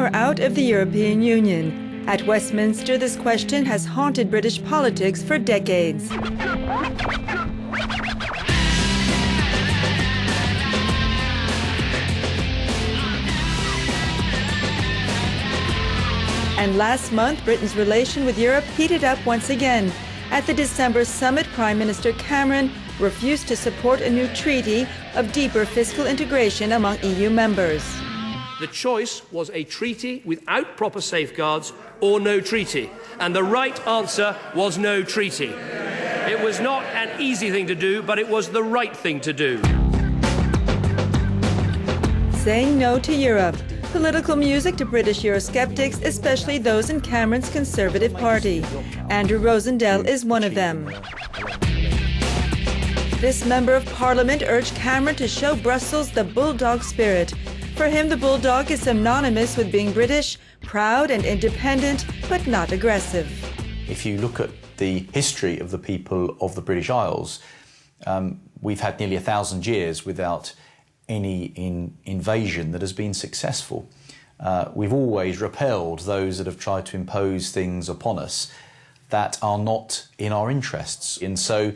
or out of the European Union? At Westminster, this question has haunted British politics for decades. And last month, Britain's relation with Europe heated up once again. At the December summit, Prime Minister Cameron refused to support a new treaty of deeper fiscal integration among EU members. The choice was a treaty without proper safeguards or no treaty. And the right answer was no treaty. It was not an easy thing to do, but it was the right thing to do. Saying no to Europe. Political music to British Eurosceptics, especially those in Cameron's Conservative Party. Andrew Rosendale is one of them. This Member of Parliament urged Cameron to show Brussels the bulldog spirit. For him, the bulldog is synonymous with being British, proud and independent, but not aggressive. If you look at the history of the people of the British Isles, we've had nearly 1,000 years without any invasion that has been successful. We've always repelled those that have tried to impose things upon us that are not in our interests. And so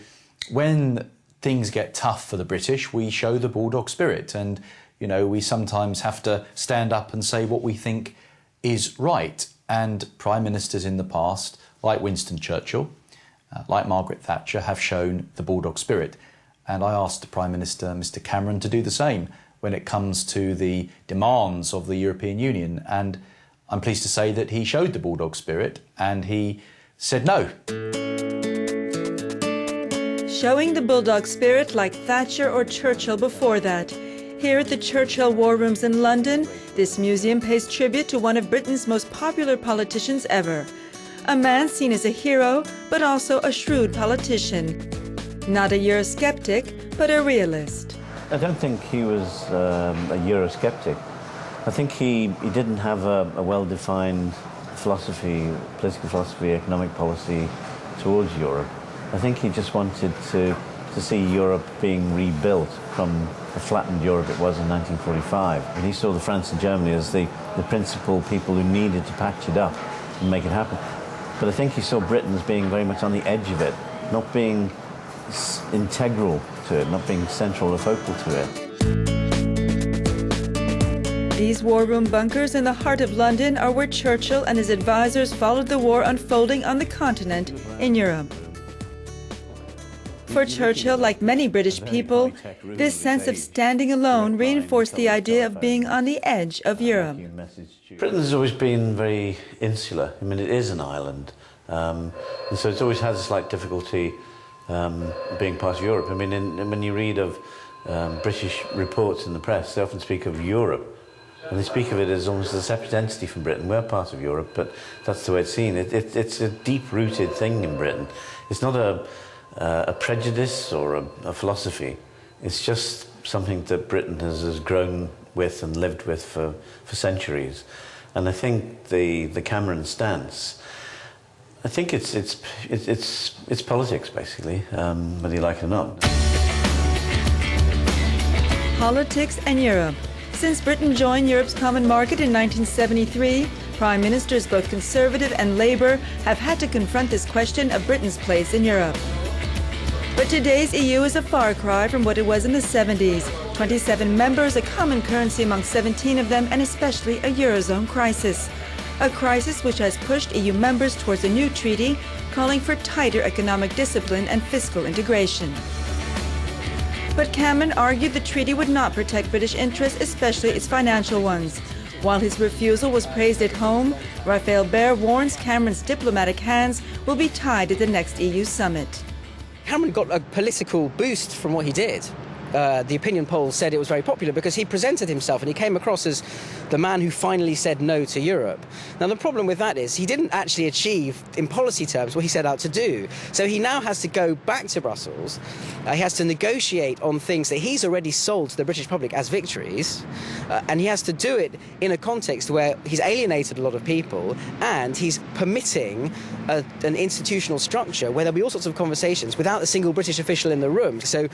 when things get tough for the British, we show the bulldog spirit. And you know, we sometimes have to stand up and say what we think is right. And prime ministers in the past, like Winston Churchill, like Margaret Thatcher, have shown the bulldog spirit. And I asked the Prime Minister, Mr Cameron, to do the same when it comes to the demands of the European Union. And I'm pleased to say that he showed the bulldog spirit and he said no. Showing the bulldog spirit like Thatcher or Churchill before that. Here at the Churchill War Rooms in London, this museum pays tribute to one of Britain's most popular politicians ever. A man seen as a hero, but also a shrewd politician. Not a Eurosceptic, but a realist. I don't think he was a Eurosceptic. I think he didn't have a well-defined philosophy, political philosophy, economic policy towards Europe. I think he just wanted to see Europe being rebuilt from the flattened Europe it was in 1945. And he saw the France and Germany as the principal people who needed to patch it up and make it happen. But I think he saw Britain as being very much on the edge of it, not being integral to it, not being central or focal to it. These war room bunkers in the heart of London are where Churchill and his advisors followed the war unfolding on the continent in Europe. For Churchill, like many British people, this sense of standing alone reinforced the idea of being on the edge of Europe. Britain has always been very insular. I mean, it is an island. And so it's always had a slight difficulty being part of Europe. I mean, when you read of British reports in the press, they often speak of Europe. And they speak of it as almost a separate entity from Britain. We're part of Europe, but that's the way it's seen. It's a deep-rooted thing in Britain. It's not a prejudice or a philosophy. It's just something that Britain has grown with and lived with for centuries. And I think the Cameron stance, I think it's politics, basically, whether you like it or not. Politics and Europe. Since Britain joined Europe's common market in 1973, prime ministers, both Conservative and Labour, have had to confront this question of Britain's place in Europe. But today's EU is a far cry from what it was in the 70s. 27 members, a common currency among 17 of them, and especially a Eurozone crisis. A crisis which has pushed EU members towards a new treaty calling for tighter economic discipline and fiscal integration. But Cameron argued the treaty would not protect British interests, especially its financial ones. While his refusal was praised at home, Raphael Baer warns Cameron's diplomatic hands will be tied at the next EU summit. Cameron got a political boost from what he did. The opinion polls said it was very popular because he presented himself and he came across as the man who finally said no to Europe. Now, the problem with that is he didn't actually achieve, in policy terms, what he set out to do. So he now has to go back to Brussels. He has to negotiate on things that he's already sold to the British public as victories. And he has to do it in a context where he's alienated a lot of people and he's permitting an institutional structure where there'll be all sorts of conversations without a single British official in the room. So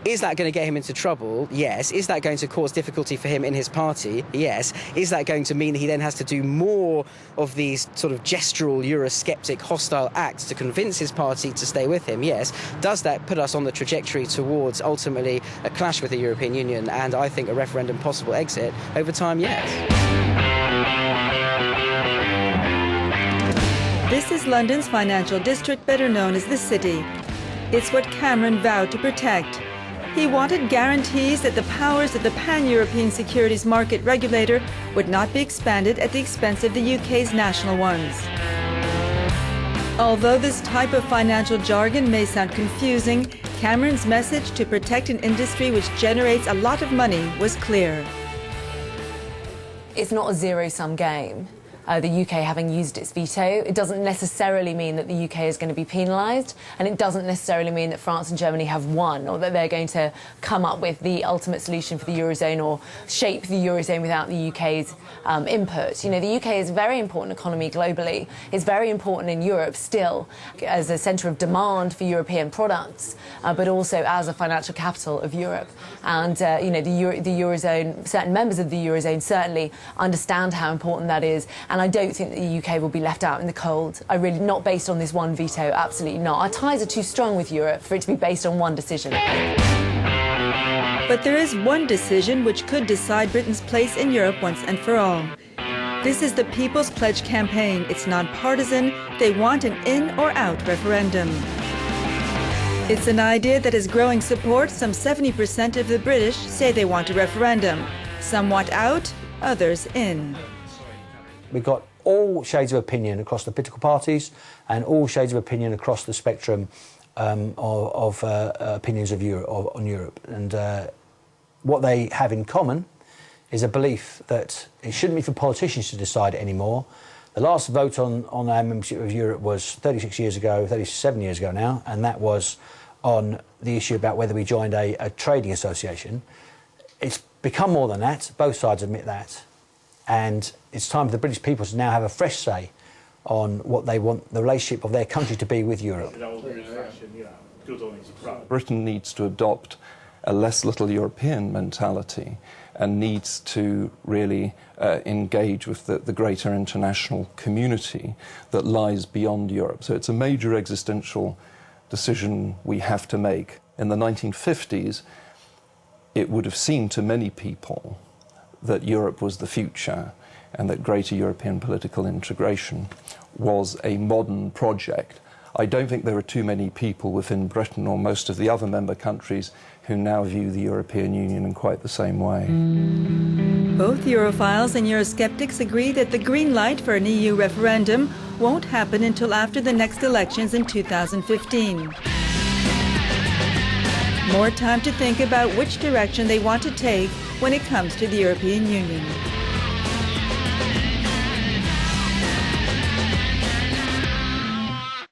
Is that going to get him into trouble? Yes. Is that going to cause difficulty for him in his party? Yes. Is that going to mean that he then has to do more of these sort of gestural, Eurosceptic, hostile acts to convince his party to stay with him? Yes. Does that put us on the trajectory towards ultimately a clash with the European Union and, I think, a referendum possible exit over time? Yes. This is London's financial district, better known as the City. It's what Cameron vowed to protect. He wanted guarantees that the powers of the pan-European securities market regulator would not be expanded at the expense of the UK's national ones. Although this type of financial jargon may sound confusing, Cameron's message to protect an industry which generates a lot of money was clear. It's not a zero-sum game. The UK having used its veto, it doesn't necessarily mean that the UK is going to be penalised, and it doesn't necessarily mean that France and Germany have won, or that they're going to come up with the ultimate solution for the Eurozone or shape the Eurozone without the UK's input. You know, the UK is a very important economy globally. It's very important in Europe still as a centre of demand for European products, but also as a financial capital of Europe. And, you know, the Eurozone, certain members of the Eurozone certainly understand how important that is. And I don't think that the UK will be left out in the cold. I really, not based on this one veto, absolutely not. Our ties are too strong with Europe for it to be based on one decision. But there is one decision which could decide Britain's place in Europe once and for all. This is the People's Pledge campaign. It's non-partisan. They want an in or out referendum. It's an idea that is growing support. Some 70% of the British say they want a referendum. Some want out, others in. We've got all shades of opinion across the political parties and all shades of opinion across the spectrum of opinions of on Europe. And what they have in common is a belief that it shouldn't be for politicians to decide it anymore. The last vote on our membership of Europe was 37 years ago now, and that was on the issue about whether we joined a trading association. It's become more than that. Both sides admit that. And it's time for the British people to now have a fresh say on what they want the relationship of their country to be with Europe. Britain needs to adopt a less little European mentality and needs to really engage with the greater international community that lies beyond Europe. So it's a major existential decision we have to make. In the 1950s, it would have seemed to many people that Europe was the future and that greater European political integration was a modern project. I don't think there are too many people within Britain or most of the other member countries who now view the European Union in quite the same way. Both Europhiles and Eurosceptics agree that the green light for an EU referendum won't happen until after the next elections in 2015. More time to think about which direction they want to take when it comes to the European Union.